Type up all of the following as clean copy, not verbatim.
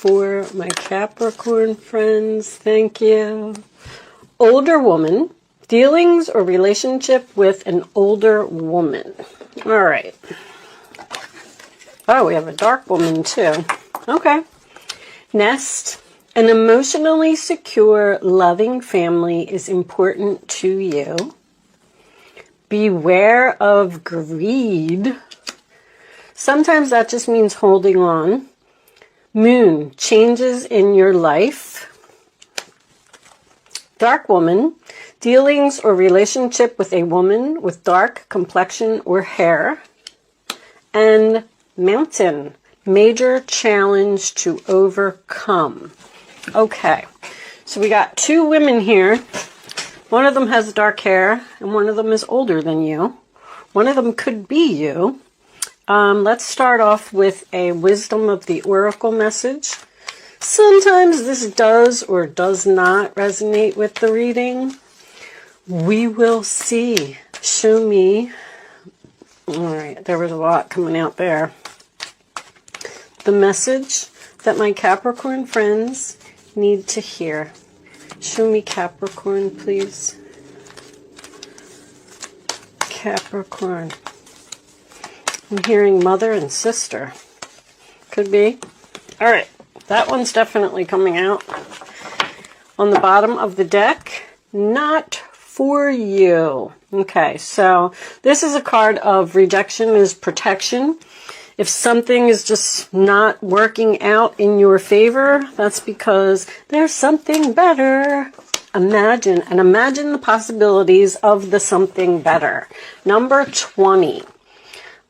for my Capricorn friends. Thank you. Older woman. Dealings or relationship with an older woman. All right. Oh, we have a dark woman too. Okay. Nest. An emotionally secure, loving family is important to you. Beware of greed. Sometimes that just means holding on. Moon. Changes in your life. Dark woman. Dealings or relationship with a woman with dark complexion or hair. And mountain. Major challenge to overcome. Okay, so we got two women here. One of them has dark hair and one of them is older than you. One of them could be you. Let's start off with a wisdom of the oracle message. Sometimes this does or does not resonate with the reading. We will see. Show me. All right, there was a lot coming out there. The message that my Capricorn friends need to hear. Show me Capricorn, please. Capricorn. I'm hearing mother and sister. Could be. All right, that one's definitely coming out. On the bottom of the deck, not for you. Okay, so this is a card of rejection is protection. If something is just not working out in your favor, that's because there's something better. Imagine the possibilities of the something better. Number 20.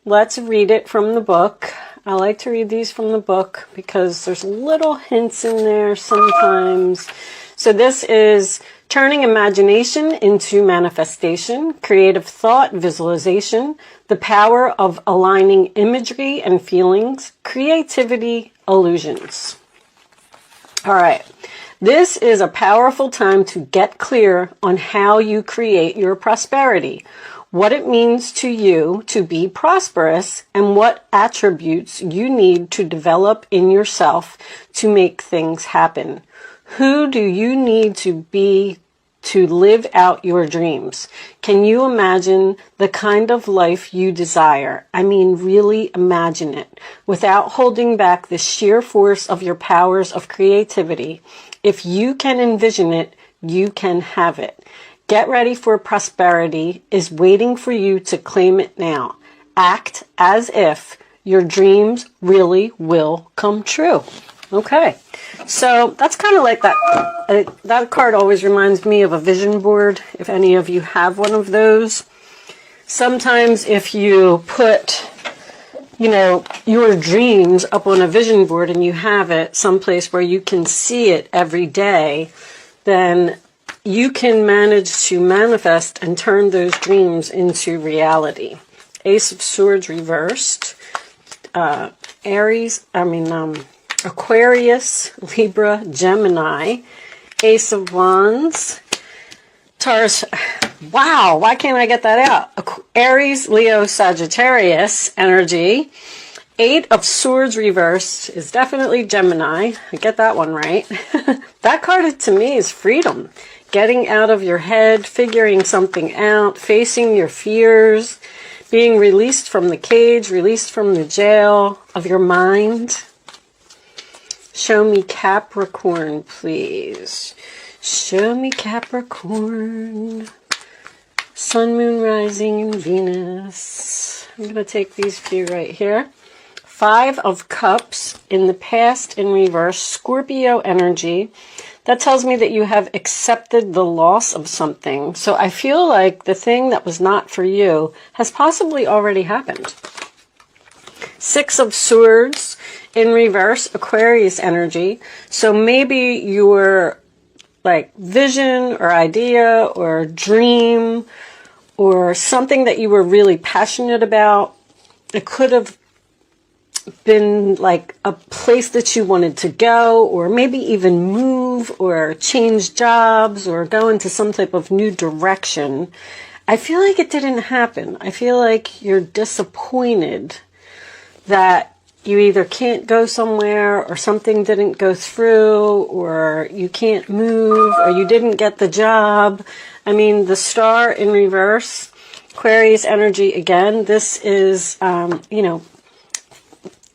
Let's read it from the book. I like to read these from the book because there's little hints in there sometimes. So this is turning imagination into manifestation, creative thought, visualization, the power of aligning imagery and feelings, creativity, illusions. All right. This is a powerful time to get clear on how you create your prosperity, what it means to you to be prosperous, and what attributes you need to develop in yourself to make things happen. Who do you need to be to live out your dreams? Can you imagine the kind of life you desire? I mean, really imagine it without holding back the sheer force of your powers of creativity. If you can envision it, you can have it. Get ready for prosperity is waiting for you to claim it now. Act as if your dreams really will come true. Okay, so that's kind of like that. That card always reminds me of a vision board, if any of you have one of those. Sometimes if you put, your dreams up on a vision board and you have it someplace where you can see it every day, then you can manage to manifest and turn those dreams into reality. Ace of Swords reversed. Aquarius, Libra, Gemini, Ace of Wands, Taurus. Wow, why can't I get that out? Aries, Leo, Sagittarius energy. Eight of Swords reversed is definitely Gemini. I get that one right. That card to me is freedom. Getting out of your head, figuring something out, facing your fears, being released from the cage, released from the jail of your mind. Show me Capricorn, please. Show me Capricorn. Sun, Moon, Rising, and Venus. I'm going to take these few right here. Five of Cups in the past in reverse. Scorpio energy. That tells me that you have accepted the loss of something. So I feel like the thing that was not for you has possibly already happened. Six of Swords in reverse, Aquarius energy. So maybe your vision or idea or dream or something that you were really passionate about, it could have been like a place that you wanted to go, or maybe even move or change jobs or go into some type of new direction. I feel like it didn't happen. I feel like you're disappointed that you either can't go somewhere, or something didn't go through, or you can't move, or you didn't get the job. I mean, the Star in reverse, Aquarius energy again. This is, you know,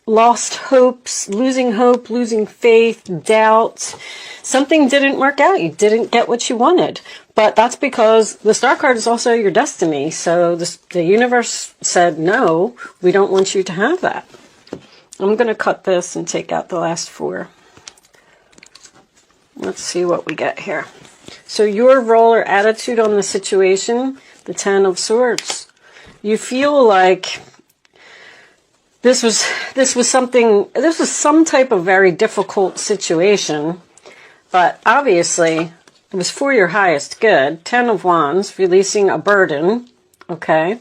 lost hopes, losing hope, losing faith, doubt. Something didn't work out. You didn't get what you wanted. But that's because the Star card is also your destiny. So the universe said, no, we don't want you to have that. I'm going to cut this and take out the last 4. Let's see what we get here. So your role or attitude on the situation, the 10 of Swords. You feel like this was some type of very difficult situation, but obviously it was for your highest good. 10 of Wands, releasing a burden, okay?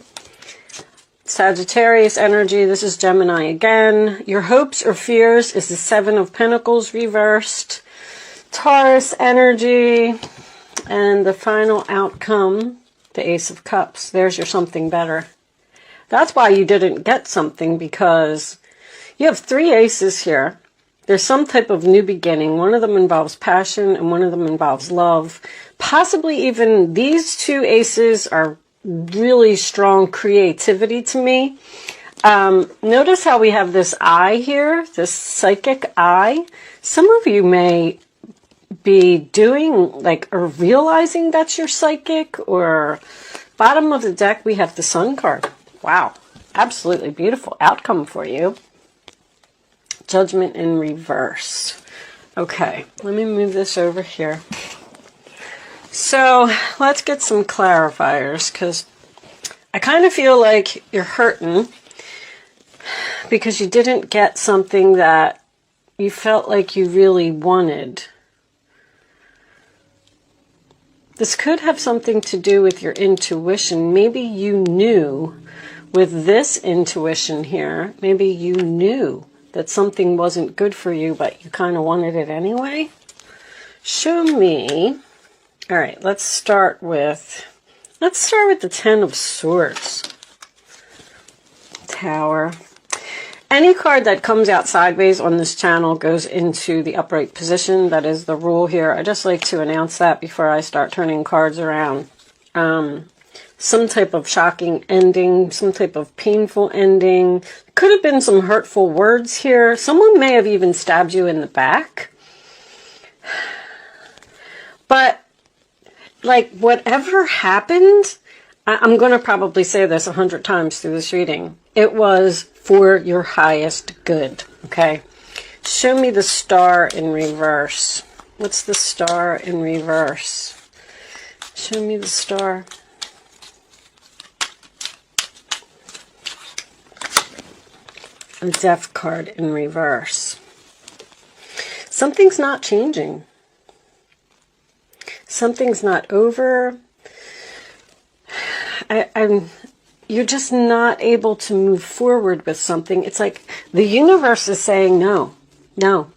Sagittarius energy, this is Gemini again. Your hopes or fears is the 7 of Pentacles reversed. Taurus energy, and the final outcome, the Ace of Cups. There's your something better. That's why you didn't get something, because you have 3 aces here. There's some type of new beginning. One of them involves passion and one of them involves love. Possibly even these 2 aces are really strong creativity to me. Notice how we have this eye here, this psychic eye. Some of you may be doing like, or realizing that you're psychic, or bottom of the deck we have the Sun card. Wow, absolutely beautiful outcome for you. Judgment in reverse. Okay, let me move this over here. So let's get some clarifiers, because I kind of feel like you're hurting because you didn't get something that you felt like you really wanted. This could have something to do with your intuition. Maybe you knew with this intuition here, maybe you knew that something wasn't good for you, but you kind of wanted it anyway. Show me. All right, let's start with the 10 of Swords. Tower. Any card that comes out sideways on this channel goes into the upright position. That is the rule here. I just like to announce that before I start turning cards around. Some type of shocking ending, some type of painful ending. Could have been some hurtful words here. Someone may have even stabbed you in the back. But, like, whatever happened, I'm going to probably say this 100 times through this reading. It was for your highest good, okay? Show me the Star in reverse. What's the Star in reverse? Show me the Star. A Death card in reverse. Something's not changing. Something's not over. You're just not able to move forward with something. It's like the universe is saying, no, no.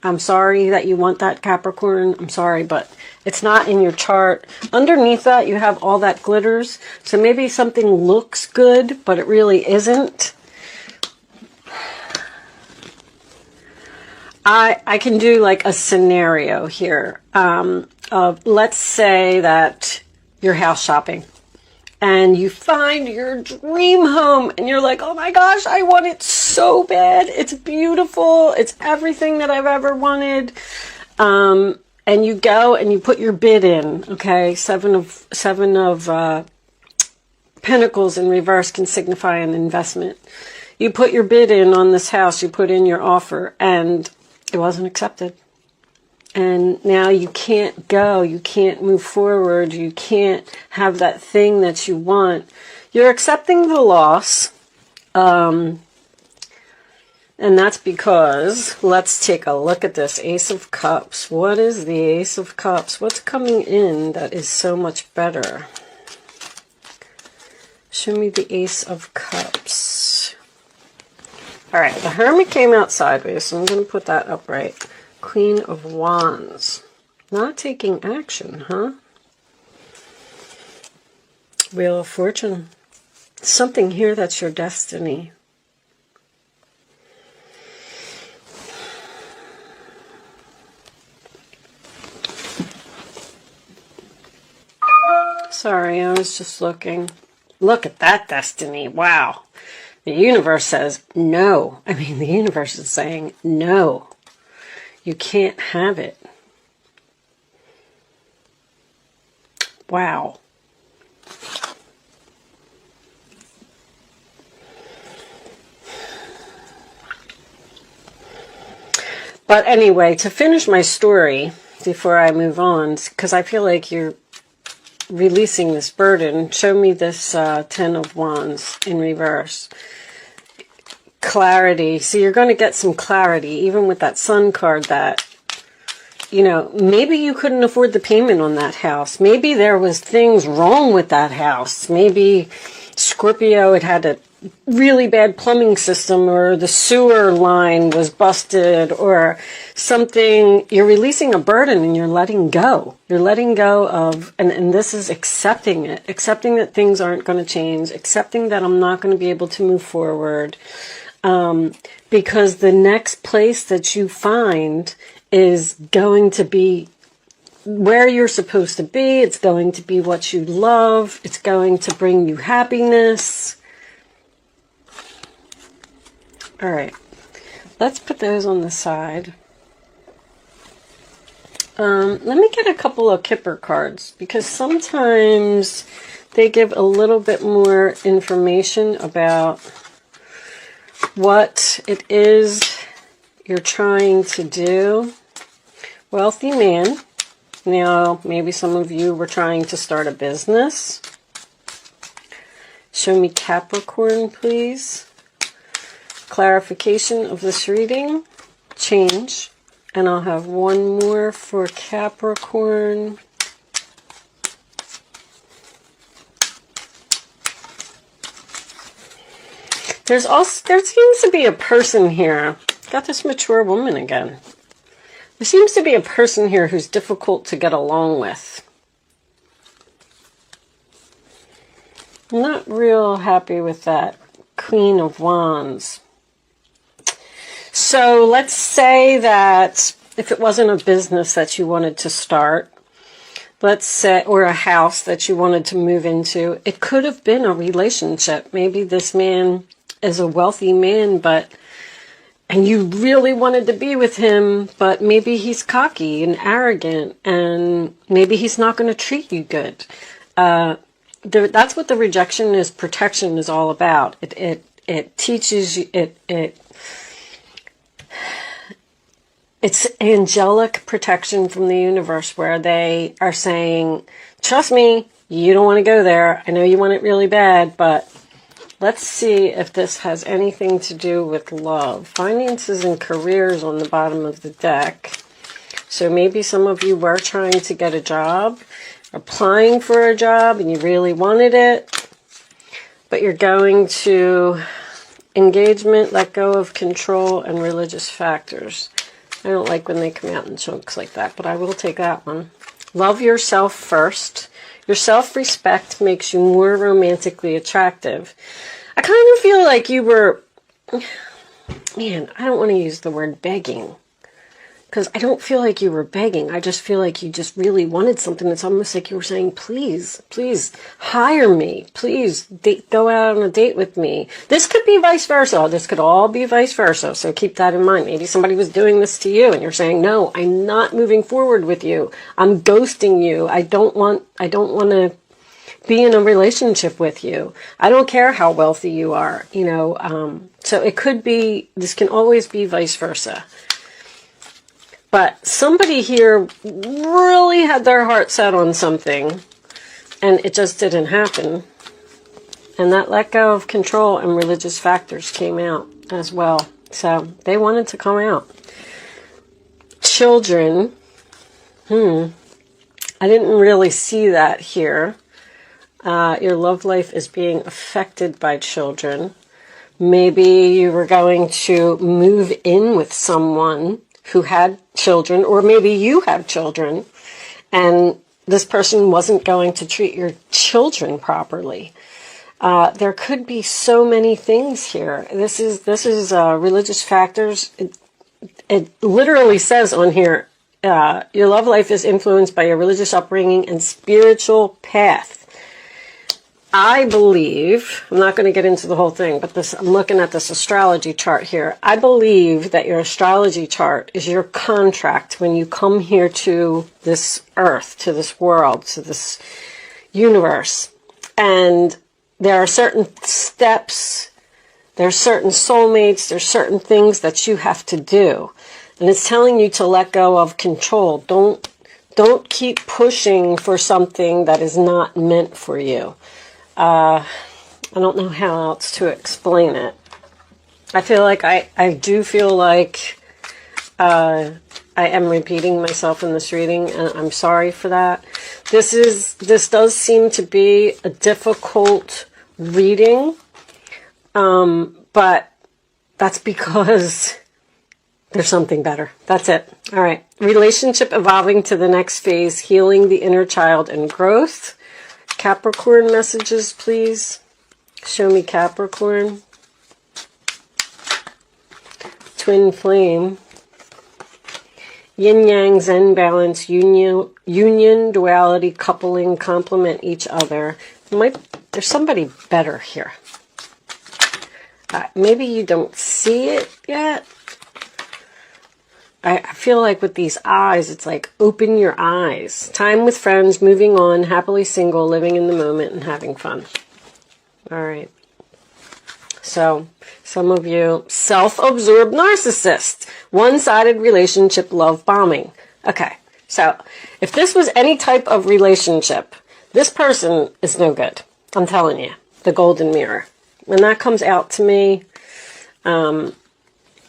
I'm sorry that you want that, Capricorn. I'm sorry, but it's not in your chart. Underneath that, you have all that glitters. So maybe something looks good, but it really isn't. I can do like a scenario here of, let's say that you're house shopping and you find your dream home and you're like, oh my gosh, I want it so bad. It's beautiful. It's everything that I've ever wanted. And you go and you put your bid in. Okay, seven of Pentacles in reverse can signify an investment. You put your bid in on this house. You put in your offer and it wasn't accepted. And now you can't go, you can't move forward, you can't have that thing that you want. You're accepting the loss. And that's because, let's take a look at this Ace of Cups. What is the Ace of Cups? What's coming in that is so much better? Show me the Ace of Cups. All right, the Hermit came out sideways, so I'm going to put that upright. Queen of Wands. Not taking action, huh? Wheel of Fortune. Something here that's your destiny. Sorry, I was just looking. Look at that destiny. Wow. The universe says no. I mean, the universe is saying no. You can't have it. Wow. But anyway, to finish my story before I move on, because I feel like you're releasing this burden, show me this 10 of Wands in reverse. Clarity. So you're going to get some clarity, even with that Sun card, that, you know, maybe you couldn't afford the payment on that house. Maybe there was things wrong with that house. Maybe Scorpio had a really bad plumbing system, or the sewer line was busted, or something. You're releasing a burden and you're letting go. You're letting go of, and this is accepting it. Accepting that things aren't going to change. Accepting that I'm not going to be able to move forward. Because the next place that you find is going to be where you're supposed to be. It's going to be what you love. It's going to bring you happiness. All right, let's put those on the side. Let me get a couple of Kipper cards, because sometimes they give a little bit more information about what it is you're trying to do. Wealthy man. Now, maybe some of you were trying to start a business. Show me Capricorn, please. Clarification of this reading. Change. And I'll have one more for Capricorn. There seems to be a person here. Got this mature woman again. There seems to be a person here who's difficult to get along with. I'm not real happy with that Queen of Wands. So let's say that if it wasn't a business that you wanted to start, let's say, or a house that you wanted to move into, it could have been a relationship. Maybe this man is a wealthy man, and you really wanted to be with him, but maybe he's cocky and arrogant, and maybe he's not going to treat you good. That's what the rejection is, protection is all about. It teaches you, it's angelic protection from the universe, where they are saying, trust me, you don't want to go there. I know you want it really bad, but let's see if this has anything to do with love. Finances and careers on the bottom of the deck. So maybe some of you were trying to get a job, applying for a job, and you really wanted it, but you're going to engagement, let go of control, and religious factors. I don't like when they come out in chunks like that, but I will take that one. Love yourself first. Your self-respect makes you more romantically attractive. I kind of feel like you were, man, I don't want to use the word begging, because I don't feel like you were begging. I just feel like you just really wanted something. It's almost like you were saying, please, please hire me. Please go out on a date with me. This could be vice versa. This could all be vice versa. So keep that in mind. Maybe somebody was doing this to you and you're saying, no, I'm not moving forward with you. I'm ghosting you. I don't want to be in a relationship with you. I don't care how wealthy you are, so it could be, this can always be vice versa. But somebody here really had their heart set on something, and it just didn't happen. And that let go of control and religious factors came out as well. So they wanted to come out. Children. I didn't really see that here. Your love life is being affected by children. Maybe you were going to move in with someone who had children, or maybe you have children, and this person wasn't going to treat your children properly. There could be so many things here. This is religious factors. It literally says on here, your love life is influenced by your religious upbringing and spiritual path. I believe, I'm not going to get into the whole thing, but this, I'm looking at this astrology chart here. I believe that your astrology chart is your contract when you come here to this earth, to this world, to this universe. And there are certain steps, there are certain soulmates, there's certain things that you have to do. And it's telling you to let go of control. Don't keep pushing for something that is not meant for you. I don't know how else to explain it. I feel like I do feel like I am repeating myself in this reading, and I'm sorry for that. This does seem to be a difficult reading, but that's because there's something better. That's it. All right. Relationship evolving to the next phase, healing the inner child and growth. Capricorn messages, please. Show me Capricorn. Twin flame. Yin yang zen balance, union, duality, coupling, complement each other. There's somebody better here. Maybe you don't see it yet. I feel like with these eyes, it's like, open your eyes. Time with friends, moving on, happily single, living in the moment, and having fun. All right. So, some of you, self-absorbed narcissist. One-sided relationship, love bombing. Okay. So, if this was any type of relationship, this person is no good. I'm telling you. The golden mirror. When that comes out to me,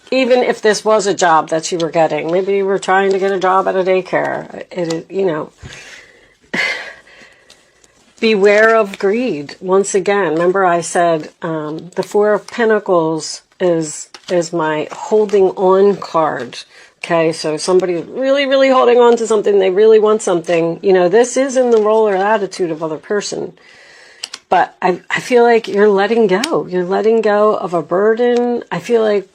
even if this was a job that you were getting, maybe you were trying to get a job at a daycare, you know, beware of greed. Once again, remember I said the Four of Pentacles is my holding on card. Okay, so somebody really, really holding on to something, they really want something. You know, this is in the role or attitude of other person. But I feel like you're letting go. You're letting go of a burden. I feel like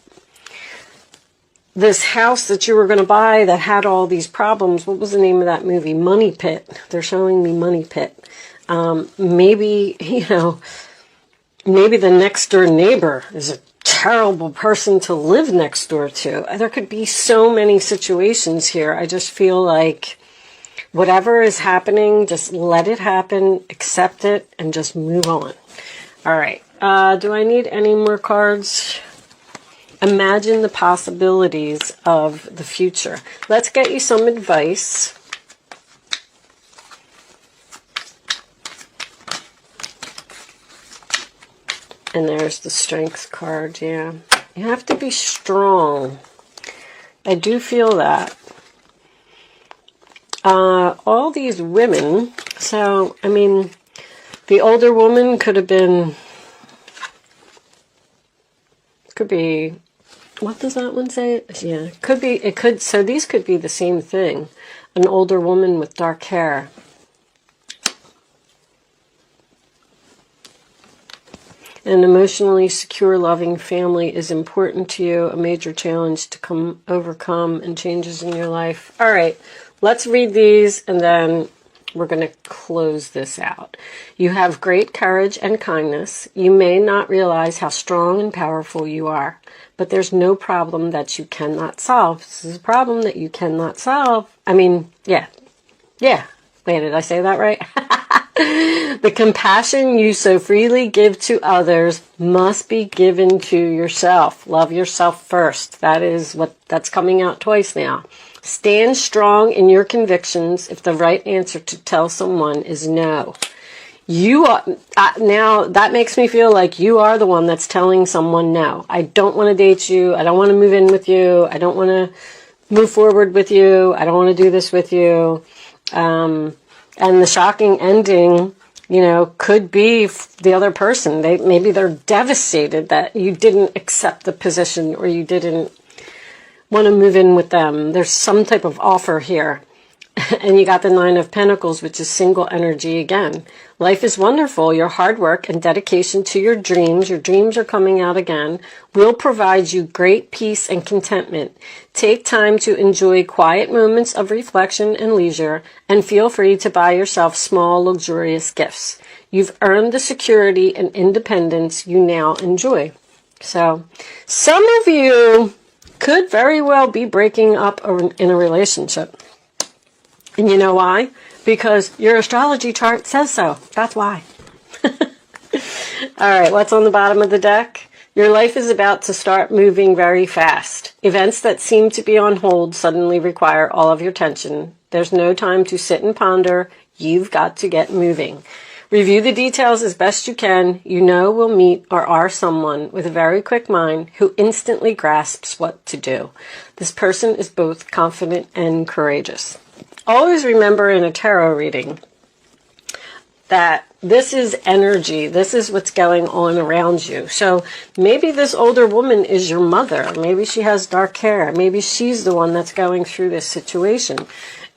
this house that you were going to buy that had all these problems, what was the name of that movie? Money Pit. They're showing me Money Pit. Maybe, you know, maybe the next door neighbor is a terrible person to live next door to. There could be so many situations here. I just feel like whatever is happening, just let it happen, accept it, and just move on. All right. Do I need any more cards? Imagine the possibilities of the future. Let's get you some advice. And there's the Strength card, yeah. You have to be strong. I do feel that. All these women, so, I mean, the older woman could have been, could be, what does that one say? Yeah, could be, it could, so these could be the same thing. An older woman with dark hair. An emotionally secure, loving family is important to you. A major challenge to overcome and changes in your life. All right, let's read these and then we're going to close this out. You have great courage and kindness. You may not realize how strong and powerful you are, but there's no problem that you cannot solve. This is a problem that you cannot solve. I mean, yeah. Wait, did I say that right? The compassion you so freely give to others must be given to yourself. Love yourself first. That is that's coming out twice now. Stand strong in your convictions if the right answer to tell someone is no. You are, now that makes me feel like you are the one that's telling someone no. I don't want to date you. I don't want to move in with you. I don't want to move forward with you. I don't want to do this with you. And the shocking ending, you know, could be the other person. Maybe they're devastated that you didn't accept the position or you didn't want to move in with them. There's some type of offer here. And you got the Nine of Pentacles, which is single energy again. Life is wonderful. Your hard work and dedication to your dreams are coming out again, will provide you great peace and contentment. Take time to enjoy quiet moments of reflection and leisure, and feel free to buy yourself small, luxurious gifts. You've earned the security and independence you now enjoy. So, some of you could very well be breaking up in a relationship. And you know why? Because your astrology chart says so. That's why. All right, what's on the bottom of the deck? Your life is about to start moving very fast. Events that seem to be on hold suddenly require all of your attention. There's no time to sit and ponder. You've got to get moving. Review the details as best you can. You know we'll meet or are someone with a very quick mind who instantly grasps what to do. This person is both confident and courageous. Always remember in a tarot reading that this is energy. This is what's going on around you. So maybe this older woman is your mother. Maybe she has dark hair. Maybe she's the one that's going through this situation.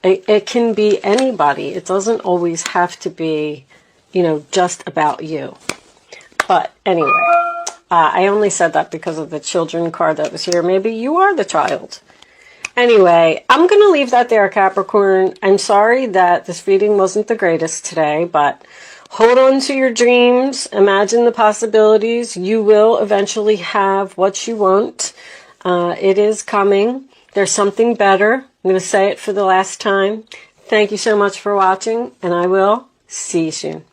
It can be anybody. It doesn't always have to be, you know, just about you. But anyway, I only said that because of the children card that was here. Maybe you are the child. Anyway, I'm going to leave that there, Capricorn. I'm sorry that this reading wasn't the greatest today, but hold on to your dreams. Imagine the possibilities. You will eventually have what you want. It is coming. There's something better. I'm going to say it for the last time. Thank you so much for watching, and I will see you soon.